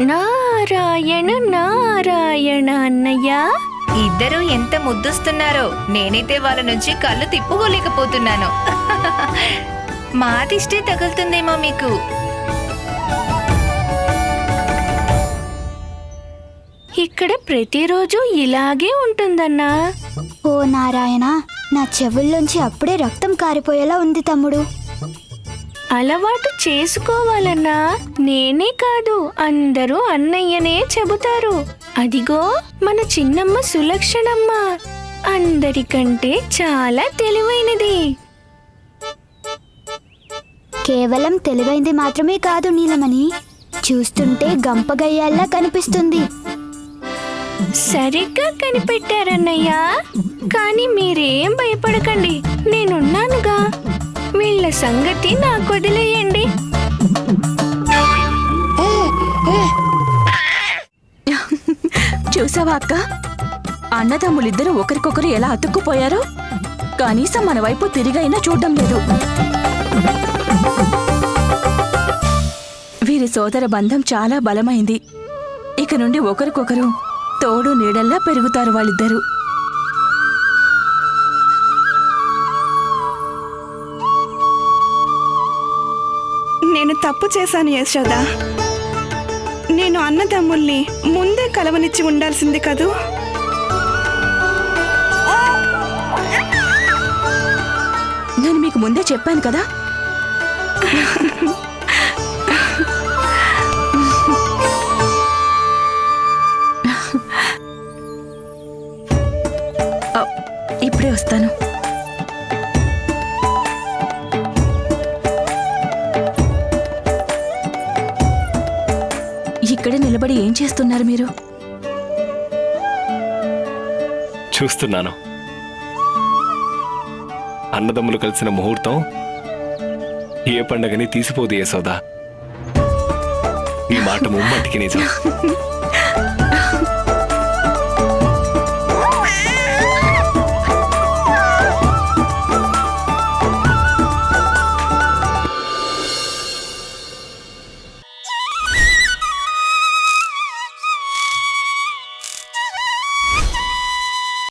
నారాయణ నారాయణ అన్నయ్య. ఇద్దరూ ఎంత ముద్దుస్తున్నారో. నేనైతే వాళ్ళ నుంచి కళ్ళు తిప్పుకోలేకపోతున్నాను. మా దిష్టే తగులుతుందేమో మీకు. ఇక్కడ ప్రతిరోజు ఇలాగే ఉంటుందన్నా. ఓ నారాయణ, నా చెవుల్లోంచి అప్పుడే రక్తం కారిపోయేలా ఉంది తమ్ముడు. అలవాటు చేసుకోవాలన్నా. నేనే కాదు, అందరూ అన్నయ్యనే చెబుతారు. అదిగో మన చిన్నమ్మ సులక్షణమ్మ అందరికంటే చాలా తెలివైనది. కేవలం తెలివైంది మాత్రమే కాదు నీలమణి, చూస్తుంటే గంపగయ్యాల్లా కనిపిస్తుంది. సరిగ్గా కనిపెట్టారన్నయ్యా. కానీ మీరేం భయపడకండి, నేనున్నానుగా. వీళ్ళ సంగతి నాకు వదిలేయండి. చూసావా అక్క, అన్నదమ్ములిద్దరూ ఒకరికొకరు ఎలా అతుక్కుపోయారో. కనీసం మన వైపు తిరిగైనా చూడడం లేదు. వీరి సోదర బంధం చాలా బలమైంది. ఇక నుండి ఒకరికొకరు తోడు నీడల్లా పెరుగుతారు వాళ్ళిద్దరూ. నేను తప్పు చేశాను యశోద. నేను అన్నదమ్ముల్ని ముందే కలవనిచ్చి ఉండాల్సింది కదూ. నేను మీకు ముందే చెప్పాను కదా. ఇప్పుడే వస్తాను. ఇక్కడే నిలబడి ఏం చేస్తున్నారు మీరు? చూస్తున్నాను. అన్నదమ్ములు కలిసిన ముహూర్తం ఏ పండగని తీసిపోదు యశోదా. ఈ మాట ముమ్మాటికి నిజం.